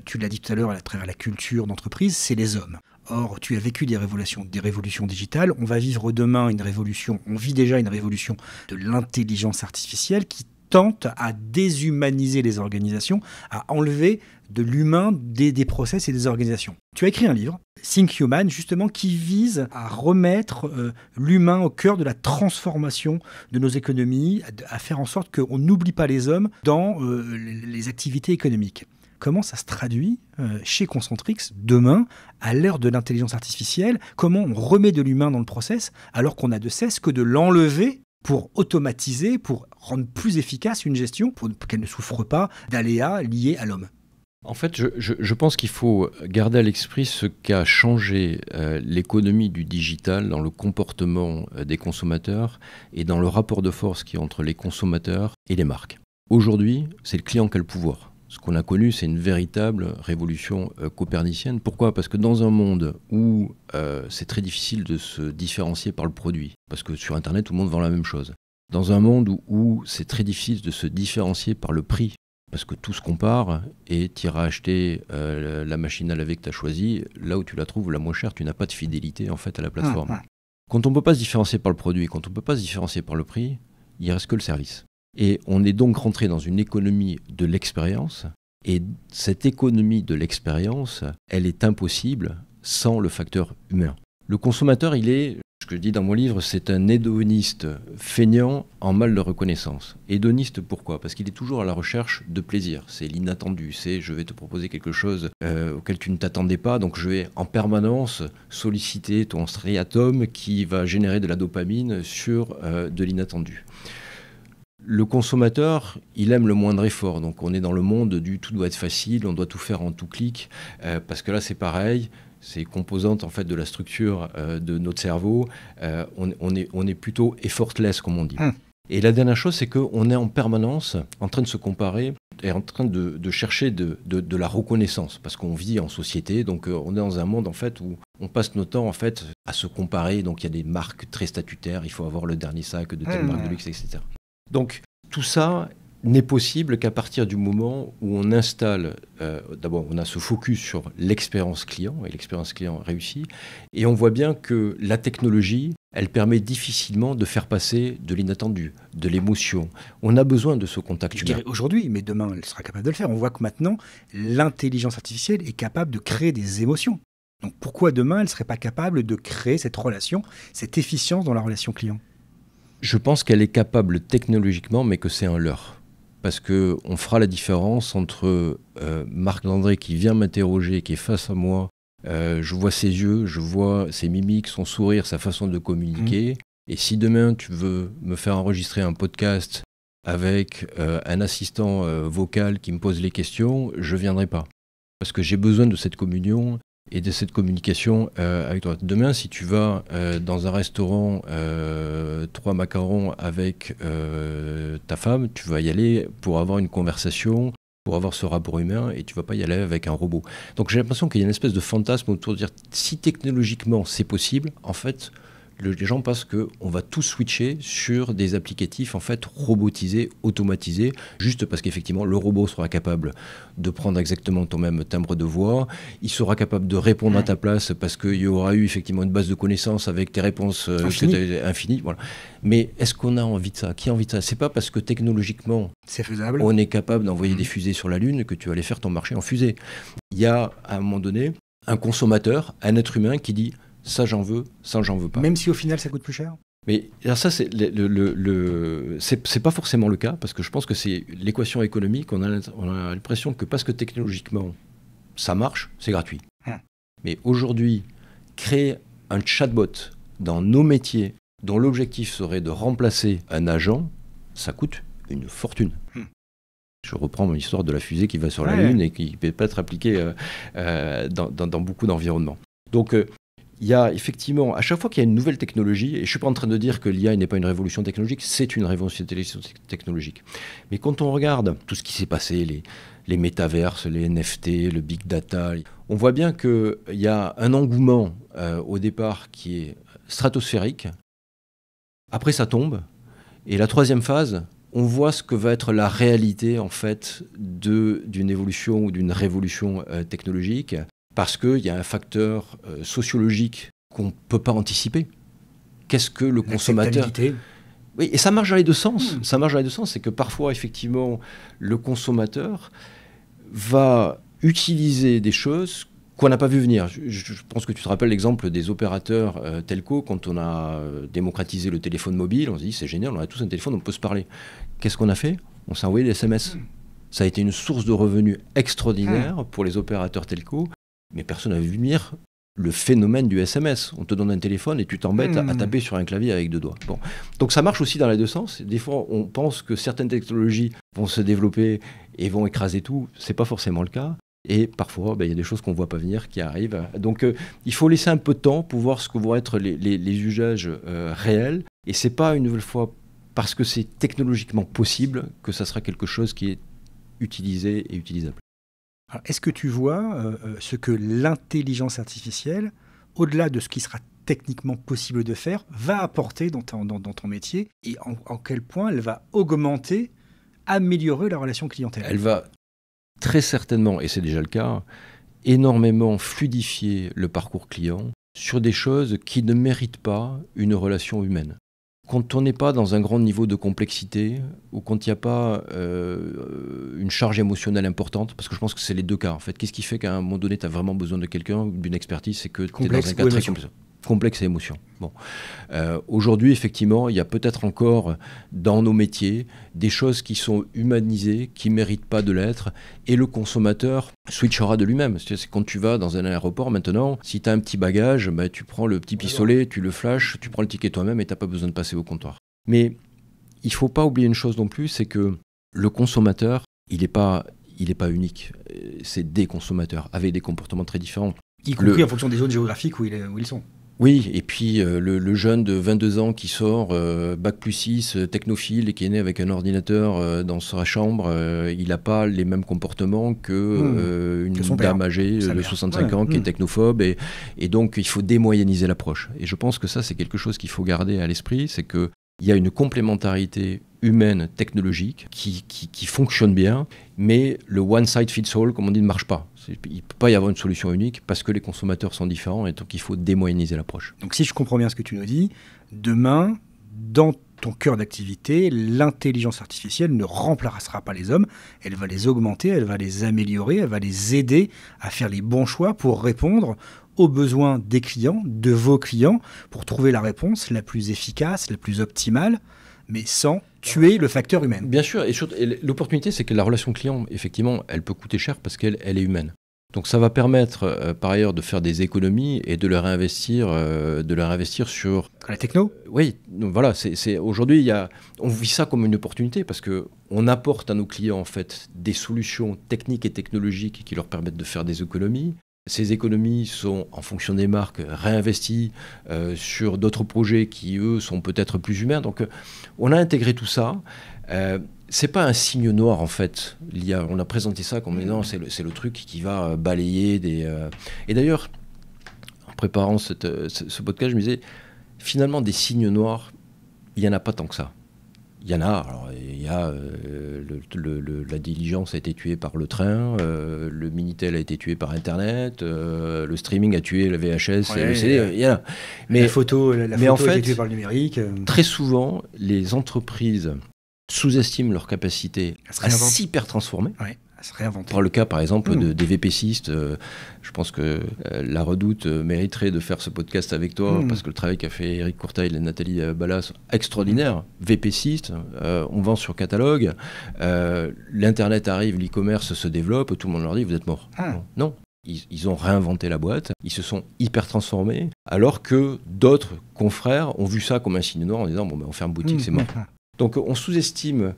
Tu l'as dit tout à l'heure, à travers la culture d'entreprise, c'est les hommes. Or, tu as vécu des révolutions digitales. On va vivre demain une révolution, on vit déjà une révolution de l'intelligence artificielle qui tente à déshumaniser les organisations, à enlever de l'humain des process et des organisations. Tu as écrit un livre, Think Human, justement, qui vise à remettre l'humain au cœur de la transformation de nos économies, à faire en sorte qu'on n'oublie pas les hommes dans les activités économiques. Comment ça se traduit chez Concentrix demain, à l'ère de l'intelligence artificielle? Comment on remet de l'humain dans le process alors qu'on n'a de cesse que de l'enlever pour automatiser, pour rendre plus efficace une gestion, pour qu'elle ne souffre pas d'aléas liés à l'homme? En fait, je pense qu'il faut garder à l'esprit ce qu'a changé l'économie du digital dans le comportement des consommateurs et dans le rapport de force qui est entre les consommateurs et les marques. Aujourd'hui, c'est le client qui a le pouvoir. Ce qu'on a connu, c'est une véritable révolution copernicienne. Pourquoi ? Parce que dans un monde où c'est très difficile de se différencier par le produit, parce que sur Internet, tout le monde vend la même chose. Dans un monde où c'est très difficile de se différencier par le prix, parce que tout se compare, et tu iras acheter la machine à laver que tu as choisie, là où tu la trouves la moins chère, tu n'as pas de fidélité en fait à la plateforme. Quand on ne peut pas se différencier par le produit, quand on ne peut pas se différencier par le prix, il ne reste que le service. Et on est donc rentré dans une économie de l'expérience, et cette économie de l'expérience, elle est impossible sans le facteur humain. Le consommateur, il est, ce que je dis dans mon livre, c'est un hédoniste feignant en mal de reconnaissance. Hédoniste pourquoi ? Parce qu'il est toujours à la recherche de plaisir. C'est l'inattendu, c'est je vais te proposer quelque chose auquel tu ne t'attendais pas, donc je vais en permanence solliciter ton striatum qui va générer de la dopamine sur de l'inattendu. Le consommateur, il aime le moindre effort. Donc on est dans le monde du tout doit être facile, on doit tout faire en tout clic, parce que là c'est pareil, c'est composante en fait de la structure de notre cerveau. On est plutôt effortless comme on dit. Et la dernière chose, c'est qu'on est en permanence en train de se comparer et en train de chercher de la reconnaissance, parce qu'on vit en société, donc on est dans un monde en fait où on passe notre temps en fait à se comparer. Donc il y a des marques très statutaires, il faut avoir le dernier sac de telle marque de luxe, etc. Donc tout ça n'est possible qu'à partir du moment où on installe, d'abord on a ce focus sur l'expérience client, et l'expérience client réussie, et on voit bien que la technologie, elle permet difficilement de faire passer de l'inattendu, de l'émotion. On a besoin de ce contact humain. Je dirais aujourd'hui, mais demain elle sera capable de le faire. On voit que maintenant, l'intelligence artificielle est capable de créer des émotions. Donc pourquoi demain elle ne serait pas capable de créer cette relation, cette efficience dans la relation client ? Je pense qu'elle est capable technologiquement, mais que c'est un leurre. Parce qu'on fera la différence entre Marc Landré qui vient m'interroger, qui est face à moi, je vois ses yeux, je vois ses mimiques, son sourire, sa façon de communiquer. Et si demain tu veux me faire enregistrer un podcast avec un assistant vocal qui me pose les questions, je ne viendrai pas. Parce que j'ai besoin de cette communion et de cette communication avec toi. Demain, si tu vas dans un restaurant, 3 macarons avec ta femme, tu vas y aller pour avoir une conversation, pour avoir ce rapport humain, et tu ne vas pas y aller avec un robot. Donc j'ai l'impression qu'il y a une espèce de fantasme autour de dire, si technologiquement c'est possible, en fait, les gens pensent qu'on va tout switcher sur des applicatifs en fait robotisés, automatisés, juste parce qu'effectivement le robot sera capable de prendre exactement ton même timbre de voix, il sera capable de répondre à ta place parce qu'il y aura eu effectivement une base de connaissances avec tes réponses infinies. Voilà. Mais est-ce qu'on a envie de ça? Qui a envie de ça? C'est pas parce que technologiquement c'est faisable, on est capable d'envoyer des fusées sur la Lune que tu vas aller faire ton marché en fusée. Il y a à un moment donné un consommateur, un être humain qui dit ça j'en veux, ça j'en veux pas. Même si au final ça coûte plus cher? Mais alors ça, c'est c'est pas forcément le cas, parce que je pense que c'est l'équation économique. On a l'impression que parce que technologiquement ça marche, c'est gratuit. Mais aujourd'hui, créer un chatbot dans nos métiers dont l'objectif serait de remplacer un agent, ça coûte une fortune. Je reprends mon histoire de la fusée qui va sur la Lune et qui peut pas être appliquée dans beaucoup d'environnements. Donc il y a effectivement, à chaque fois qu'il y a une nouvelle technologie, et je ne suis pas en train de dire que l'IA n'est pas une révolution technologique, c'est une révolution technologique. Mais quand on regarde tout ce qui s'est passé, les métaverses, les NFT, le big data, on voit bien qu'il y a un engouement au départ qui est stratosphérique. Après, ça tombe. Et la troisième phase, on voit ce que va être la réalité en fait d'une évolution ou d'une révolution technologique. Parce qu'il y a un facteur sociologique qu'on ne peut pas anticiper. Qu'est-ce que le consommateur... Oui, et ça marche dans les deux sens. Ça marche dans les deux sens, c'est que parfois, effectivement, le consommateur va utiliser des choses qu'on n'a pas vu venir. Je pense que tu te rappelles l'exemple des opérateurs telco, quand on a démocratisé le téléphone mobile, on se dit c'est génial, on a tous un téléphone, on peut se parler. Qu'est-ce qu'on a fait? On s'est envoyé des SMS. Ça a été une source de revenus extraordinaire pour les opérateurs telco. Mais personne n'a vu venir le phénomène du SMS. On te donne un téléphone et tu t'embêtes à taper sur un clavier avec 2 doigts. Bon. Donc ça marche aussi dans les deux sens. Des fois, on pense que certaines technologies vont se développer et vont écraser tout. Ce n'est pas forcément le cas. Et parfois, il y a des choses qu'on ne voit pas venir qui arrivent. Donc il faut laisser un peu de temps pour voir ce que vont être les usages réels. Et ce n'est pas une nouvelle fois parce que c'est technologiquement possible que ça sera quelque chose qui est utilisé et utilisable. Alors, est-ce que tu vois ce que l'intelligence artificielle, au-delà de ce qui sera techniquement possible de faire, va apporter dans ton métier et en quel point elle va augmenter, améliorer la relation clientèle? Elle va très certainement, et c'est déjà le cas, énormément fluidifier le parcours client sur des choses qui ne méritent pas une relation humaine. Quand on n'est pas dans un grand niveau de complexité ou quand il n'y a pas une charge émotionnelle importante, parce que je pense que c'est les deux cas en fait. Qu'est-ce qui fait qu'à un moment donné, tu as vraiment besoin de quelqu'un, d'une expertise, c'est que tu es dans un cas très complexe et émotion. Bon. Aujourd'hui, effectivement, il y a peut-être encore dans nos métiers des choses qui sont humanisées, qui ne méritent pas de l'être, et le consommateur switchera de lui-même. C'est quand tu vas dans un aéroport maintenant, si tu as un petit bagage, tu prends le petit pistolet, tu le flashes, tu prends le ticket toi-même et tu n'as pas besoin de passer au comptoir. Mais il ne faut pas oublier une chose non plus, c'est que le consommateur, il n'est pas unique. C'est des consommateurs avec des comportements très différents. Y compris en fonction des zones géographiques où ils sont. Oui, et puis le jeune de 22 ans qui sort, Bac+6, technophile, et qui est né avec un ordinateur dans sa chambre, il n'a pas les mêmes comportements qu'une dame âgée de 65 ans qui est technophobe. Et donc, il faut démoyenniser l'approche. Et je pense que ça, c'est quelque chose qu'il faut garder à l'esprit, c'est qu'il y a une complémentarité humaine, technologique, qui fonctionne bien, mais le one size fits all, comme on dit, ne marche pas. Il ne peut pas y avoir une solution unique parce que les consommateurs sont différents et donc il faut démoyenniser l'approche. Donc si je comprends bien ce que tu nous dis, demain, dans ton cœur d'activité, l'intelligence artificielle ne remplacera pas les hommes, elle va les augmenter, elle va les améliorer, elle va les aider à faire les bons choix pour répondre aux besoins des clients, de vos clients, pour trouver la réponse la plus efficace, la plus optimale, mais sans tuer le facteur humain. Bien sûr, et l'opportunité, c'est que la relation client, effectivement, elle peut coûter cher parce qu'elle est humaine. Donc ça va permettre, par ailleurs, de faire des économies et de le réinvestir sur... La techno ? Oui, donc voilà, aujourd'hui, on vit ça comme une opportunité parce qu'on apporte à nos clients, en fait, des solutions techniques et technologiques qui leur permettent de faire des économies. Ces économies sont, en fonction des marques, réinvesties sur d'autres projets qui, eux, sont peut-être plus humains. Donc, on a intégré tout ça. C'est pas un signe noir, en fait. On a présenté ça comme non, c'est le truc qui va balayer des... Et d'ailleurs, en préparant ce podcast, je me disais, finalement, des signes noirs, il n'y en a pas tant que ça. Il y en a. Alors, il y a la diligence a été tuée par le train, le Minitel a été tué par Internet, le streaming a tué le VHS et le CD. Il y en a. Mais la photo en a fait, été tuée par le numérique. Très souvent, les entreprises sous-estiment leur capacité à s'hyper-transformer. Ouais, à se réinventer. Dans le cas, par exemple, des VPCistes, je pense que la Redoute mériterait de faire ce podcast avec toi, parce que le travail qu'a fait Eric Courtail et Nathalie Ballas, extraordinaire. VPCistes, on vend sur catalogue, l'Internet arrive, l'e-commerce se développe, tout le monde leur dit, vous êtes morts. Non. Ils ont réinventé la boîte, ils se sont hyper transformés, alors que d'autres confrères ont vu ça comme un signe noir en disant, bon, ben, on ferme boutique, c'est mort. Donc on sous-estime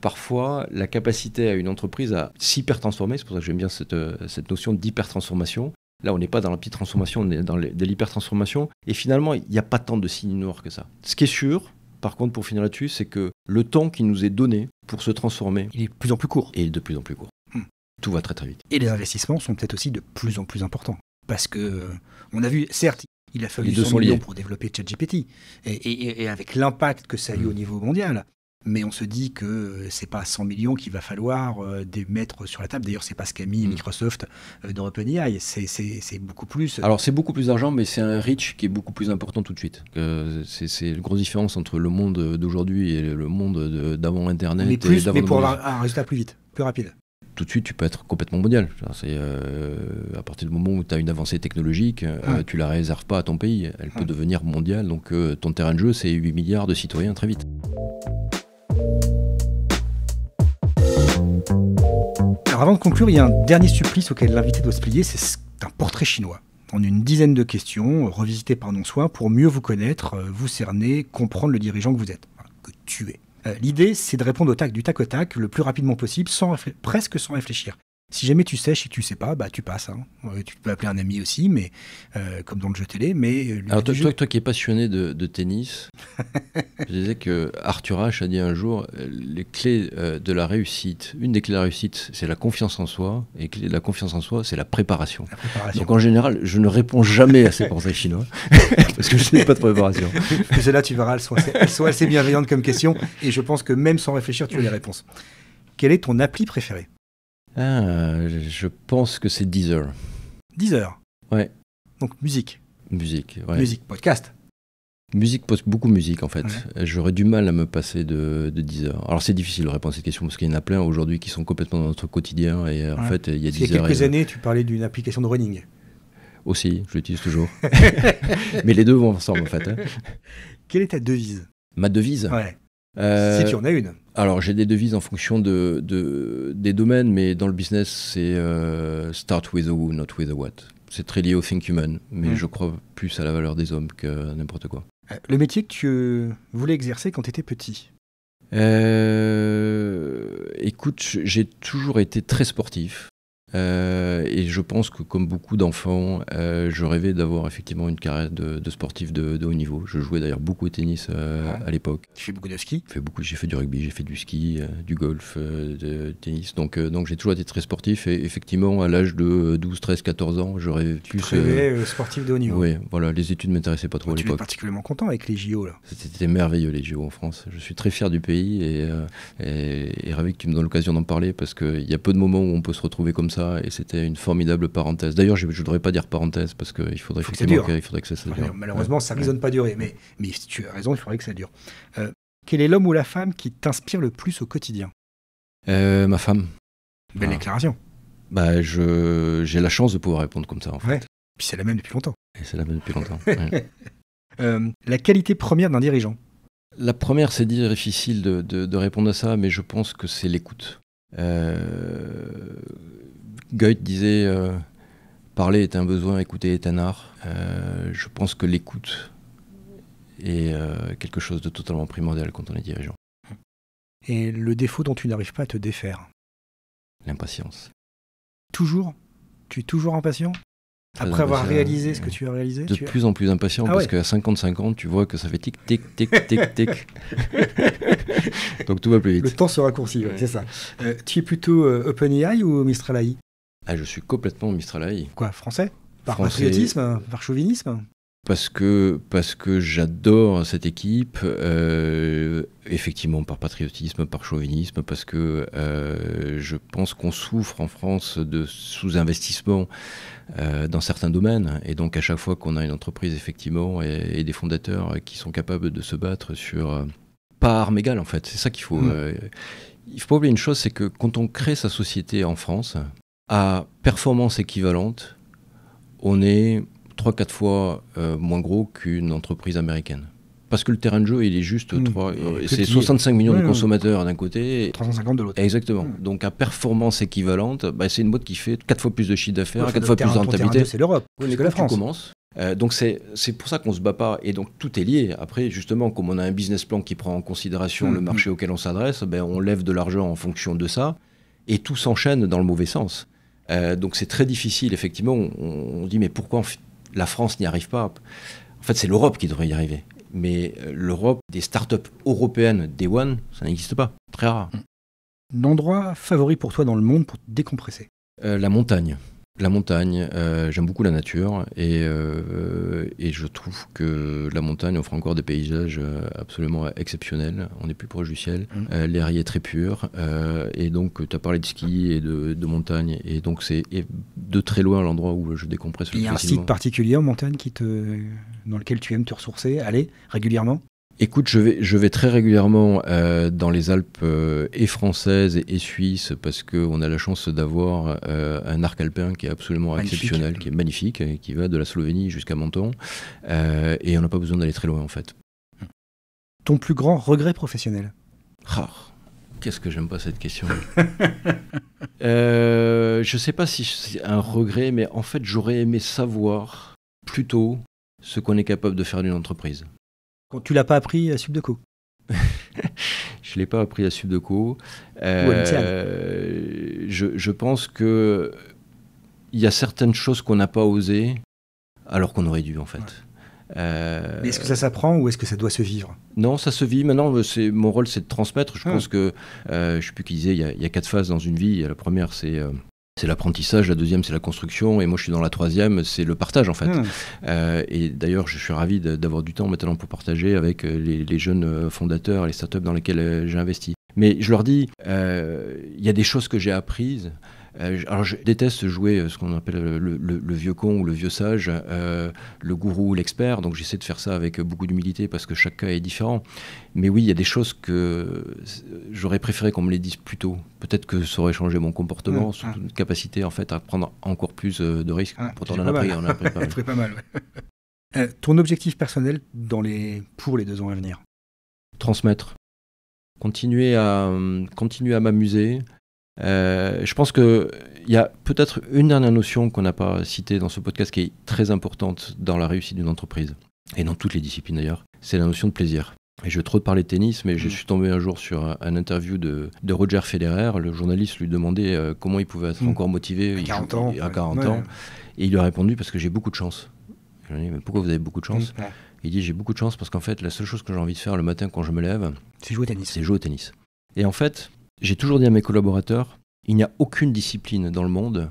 parfois la capacité à une entreprise à s'hyper-transformer. C'est pour ça que j'aime bien cette notion d'hyper-transformation. Là, on n'est pas dans la petite transformation, on est dans de l'hyper-transformation. Et finalement, il n'y a pas tant de signes noirs que ça. Ce qui est sûr, par contre, pour finir là-dessus, c'est que le temps qui nous est donné pour se transformer... il est de plus en plus court. Et de plus en plus court. Tout va très très vite. Et les investissements sont peut-être aussi de plus en plus importants. Parce que, on a vu, certes, il a fallu 100 millions pour développer ChatGPT, et avec l'impact que ça a eu au niveau mondial. Mais on se dit que c'est pas 100 millions qu'il va falloir mettre sur la table. D'ailleurs, c'est pas ce qu'a mis Microsoft dans OpenAI. C'est beaucoup plus. Alors, c'est beaucoup plus d'argent, mais c'est un reach qui est beaucoup plus important tout de suite. C'est une grosse différence entre le monde d'aujourd'hui et le monde d'avant Internet. Mais pour avoir un résultat plus vite, plus rapide. Tout de suite, tu peux être complètement mondial. C'est à partir du moment où tu as une avancée technologique, tu la réserves pas à ton pays. Elle peut devenir mondiale. Donc, ton terrain de jeu, c'est 8 milliards de citoyens très vite. Alors, avant de conclure, il y a un dernier supplice auquel l'invité doit se plier. C'est un portrait chinois. En une dizaine de questions, revisitées par non-soin, pour mieux vous connaître, vous cerner, comprendre le dirigeant que vous êtes, que tu es. L'idée, c'est de répondre du tac au tac, le plus rapidement possible, presque sans réfléchir. Si jamais tu sais, si tu sais pas, bah tu passes. Tu peux appeler un ami aussi, mais comme dans le jeu télé. Mais alors toi qui es passionné de tennis, je disais que Arthur Ashe a dit un jour, les clés de la réussite, une des clés de la réussite, c'est la confiance en soi, et la clé de la confiance en soi, c'est la préparation. Donc en général, je ne réponds jamais à ces portraits chinois, parce que je n'ai pas de préparation. Celle-là, tu verras, elles sont assez bienveillantes comme question, et je pense que même sans réfléchir, tu as les réponses. Quelle est ton appli préférée ? Je pense que c'est Deezer. Deezer. Ouais. Donc musique. Musique, ouais. Musique, podcast. Musique, beaucoup de musique en fait. Ouais. J'aurais du mal à me passer de Deezer. Alors c'est difficile de répondre à cette question parce qu'il y en a plein aujourd'hui qui sont complètement dans notre quotidien et en fait il y a Deezer. Il y a quelques années, tu parlais d'une application de running. Aussi, je l'utilise toujours. Mais les deux vont ensemble en fait. Quelle est ta devise ? Ma devise ? Ouais. Si tu en as une. Alors, j'ai des devises en fonction des domaines, mais dans le business, c'est start with a who, not with a what. C'est très lié au think human, mais je crois plus à la valeur des hommes que n'importe quoi. Le métier que tu voulais exercer quand tu étais petit ? Écoute, j'ai toujours été très sportif. Et je pense que comme beaucoup d'enfants, je rêvais d'avoir effectivement une carrière de sportif de haut niveau. Je jouais d'ailleurs beaucoup au tennis à l'époque. Tu fais beaucoup de ski ? J'ai fait du rugby, j'ai fait du ski, du golf, du tennis. Donc j'ai toujours été très sportif et effectivement à l'âge de 12, 13, 14 ans, j'aurais pu... sportif de haut niveau. Oui, voilà, les études ne m'intéressaient pas trop à l'époque. Tu es particulièrement content avec les JO là. C'était merveilleux les JO en France. Je suis très fier du pays et ravi que tu me donnes l'occasion d'en parler parce qu'il y a peu de moments où on peut se retrouver comme ça. Et c'était une formidable parenthèse. D'ailleurs, je ne voudrais pas dire parenthèse parce qu'il faudrait que ça dure. Malheureusement, ça ne risonne pas durer. Mais si tu as raison, il faudrait que ça dure. Quel est l'homme ou la femme qui t'inspire le plus au quotidien ? Ma femme. Belle déclaration. J'ai la chance de pouvoir répondre comme ça. En fait. Ouais. Puis c'est la même depuis longtemps. Et c'est la même depuis longtemps. La qualité première d'un dirigeant ? La première, c'est difficile de répondre à ça, mais je pense que c'est l'écoute. Goethe disait parler est un besoin, écouter est un art. Je pense que l'écoute est quelque chose de totalement primordial quand on est dirigeant. Et le défaut dont tu n'arrives pas à te défaire ? L'impatience. Toujours ? Tu es toujours impatient ? Après avoir réalisé ce que tu as réalisé, de plus en plus impatient, parce qu'à 55 ans, tu vois que ça fait tic, tic, tic, tic, tic. Donc tout va plus vite. Le temps se raccourcit, c'est ça. Tu es plutôt OpenAI ou Mistral AI? Je suis complètement Mistral AI. Quoi, français? Par patriotisme? Par chauvinisme? Parce que j'adore cette équipe, effectivement par patriotisme, par chauvinisme, parce que je pense qu'on souffre en France de sous-investissement dans certains domaines, et donc à chaque fois qu'on a une entreprise effectivement et des fondateurs qui sont capables de se battre sur pas armes égales en fait, c'est ça qu'il faut. Il faut pas oublier une chose, c'est que quand on crée sa société en France à performance équivalente, on est 3-4 fois moins gros qu'une entreprise américaine. Parce que le terrain de jeu, il est juste c'est 65 millions de consommateurs d'un côté. Et 350 de l'autre. Exactement. Donc à performance équivalente, c'est une boîte qui fait 4 fois plus de chiffre d'affaires, 4 fois plus de rentabilité. C'est l'Europe, plus que la France. Commence. Donc c'est pour ça qu'on se bat pas. Et donc tout est lié. Après, justement, comme on a un business plan qui prend en considération le marché auquel on s'adresse, on lève de l'argent en fonction de ça. Et tout s'enchaîne dans le mauvais sens. Donc c'est très difficile, effectivement. On dit, mais pourquoi la France n'y arrive pas? En fait, c'est l'Europe qui devrait y arriver. Mais l'Europe, des startups européennes, Day One, ça n'existe pas. Très rare. L'endroit favori pour toi dans le monde pour te décompresser? La montagne. La montagne, j'aime beaucoup la nature et je trouve que la montagne offre encore des paysages absolument exceptionnels. On est plus proche du ciel, l'air y est très pur et donc tu as parlé de ski et de montagne et donc c'est de très loin l'endroit où je décompresse le plus facilement. Il y a un site particulier en montagne dans lequel tu aimes te ressourcer, aller régulièrement? Écoute, je vais très régulièrement dans les Alpes et françaises et suisses parce qu'on a la chance d'avoir un arc alpin qui est absolument exceptionnel, qui est magnifique, et qui va de la Slovénie jusqu'à Menton. Et on n'a pas besoin d'aller très loin en fait. Ton plus grand regret professionnel? Qu'est-ce que j'aime pas cette question. Je sais pas si c'est un regret, mais en fait j'aurais aimé savoir plus tôt ce qu'on est capable de faire d'une entreprise. Quand tu l'as pas appris à Subdeco? Je ne l'ai pas appris à Subdeco. Je pense qu'il y a certaines choses qu'on n'a pas osées, alors qu'on aurait dû en fait. Mais est-ce que ça s'apprend ou est-ce que ça doit se vivre? Non, ça se vit. Maintenant, mon rôle, c'est de transmettre. Je pense que, je ne sais plus qui disait, il y a 4 phases dans une vie. La première, c'est l'apprentissage, la deuxième c'est la construction, et moi je suis dans la troisième, c'est le partage en fait. Et d'ailleurs je suis ravi d'avoir du temps maintenant pour partager avec les jeunes fondateurs, les startups dans lesquelles j'ai investi. Mais je leur dis, il y a des choses que j'ai apprises. Alors je déteste jouer ce qu'on appelle le vieux con ou le vieux sage, le gourou ou l'expert, donc j'essaie de faire ça avec beaucoup d'humilité parce que chaque cas est différent. Mais oui, il y a des choses que j'aurais préféré qu'on me les dise plus tôt. Peut-être que ça aurait changé mon comportement, surtout une capacité en fait à prendre encore plus de risques. Pourtant on en a pris pas mal. Ton objectif personnel pour les 2 ans à venir? Transmettre. Continuer à m'amuser. Je pense qu'il y a peut-être une dernière notion qu'on n'a pas citée dans ce podcast qui est très importante dans la réussite d'une entreprise, et dans toutes les disciplines d'ailleurs, c'est la notion de plaisir. Et je vais trop te parler de tennis, mais je suis tombé un jour sur un interview de Roger Federer. Le journaliste lui demandait comment il pouvait être encore motivé à 40 ans. Et il lui a répondu, parce que j'ai beaucoup de chance. Je lui ai dit, mais pourquoi vous avez beaucoup de chance? Il dit, j'ai beaucoup de chance parce qu'en fait, la seule chose que j'ai envie de faire le matin quand je me lève, c'est jouer au tennis. Et en fait, j'ai toujours dit à mes collaborateurs, il n'y a aucune discipline dans le monde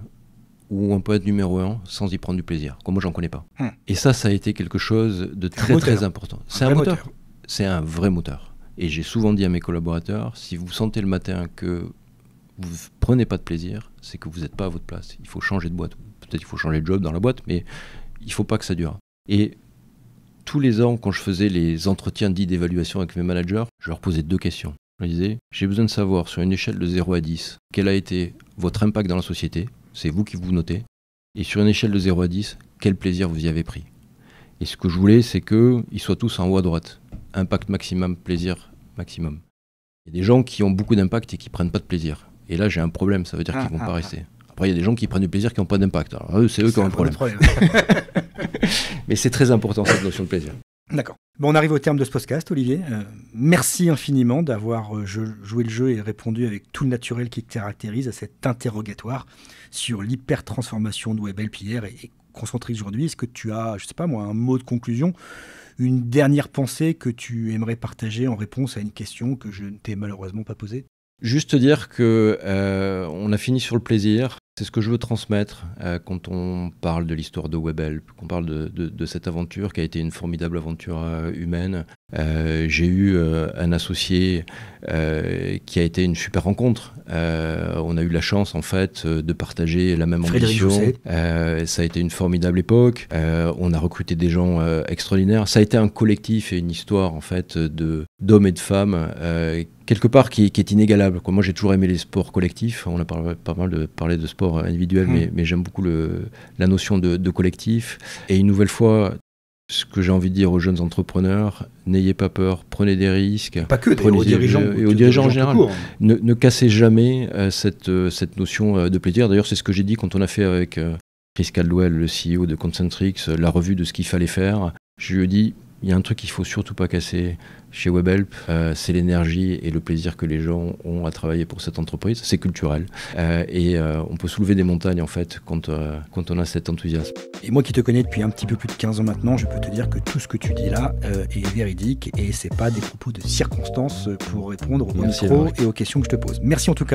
où on peut être numéro 1 sans y prendre du plaisir. Comme moi, j'en connais pas. Et ça a été quelque chose de très important. C'est un moteur. C'est un vrai moteur. Et j'ai souvent dit à mes collaborateurs, si vous sentez le matin que vous ne prenez pas de plaisir, c'est que vous n'êtes pas à votre place. Il faut changer de boîte. Peut-être qu'il faut changer de job dans la boîte, mais il ne faut pas que ça dure. Et tous les ans, quand je faisais les entretiens dits d'évaluation avec mes managers, je leur posais 2 questions. Je leur disais, j'ai besoin de savoir sur une échelle de 0 à 10, quel a été votre impact dans la société, c'est vous qui vous notez, et sur une échelle de 0 à 10, quel plaisir vous y avez pris. Et ce que je voulais, c'est qu'ils soient tous en haut à droite. Impact maximum, plaisir maximum. Il y a des gens qui ont beaucoup d'impact et qui ne prennent pas de plaisir. Et là, j'ai un problème, ça veut dire qu'ils ne vont pas rester. Après, il y a des gens qui prennent du plaisir qui n'ont pas d'impact. Alors eux, c'est eux qui ont un problème. Mais c'est très important, cette notion de plaisir. D'accord. Bon, on arrive au terme de ce podcast, Olivier. Merci infiniment d'avoir joué le jeu et répondu avec tout le naturel qui te caractérise à cet interrogatoire sur l'hyper-transformation de WebHelp hier et concentrique aujourd'hui. Est-ce que tu as, je ne sais pas moi, un mot de conclusion, une dernière pensée que tu aimerais partager en réponse à une question que je ne t'ai malheureusement pas posée? Juste dire que on a fini sur le plaisir. C'est ce que je veux transmettre quand on parle de l'histoire de WebHelp, qu'on parle de cette aventure qui a été une formidable aventure humaine. J'ai eu un associé qui a été une super rencontre. On a eu la chance en fait de partager la même ambition. Ça a été une formidable époque. On a recruté des gens extraordinaires. Ça a été un collectif et une histoire en fait d'hommes et de femmes quelque part qui est inégalable. Moi j'ai toujours aimé les sports collectifs. On a pas mal parlé de sport individuel, mais j'aime beaucoup la notion de collectif. Et une nouvelle fois, ce que j'ai envie de dire aux jeunes entrepreneurs, n'ayez pas peur, prenez des risques. Pas que, aux dirigeants. Et aux dirigeants en général. Ne cassez jamais cette notion de plaisir. D'ailleurs, c'est ce que j'ai dit quand on a fait avec Chris Caldwell, le CEO de Concentrix, la revue de ce qu'il fallait faire. Je lui ai dit, il y a un truc qu'il ne faut surtout pas casser chez WebHelp, c'est l'énergie et le plaisir que les gens ont à travailler pour cette entreprise. C'est culturel. Et on peut soulever des montagnes, en fait, quand on a cet enthousiasme. Et moi qui te connais depuis un petit peu plus de 15 ans maintenant, je peux te dire que tout ce que tu dis là est véridique et ce n'est pas des propos de circonstance pour répondre aux micros et aux questions que je te pose. Merci en tout cas.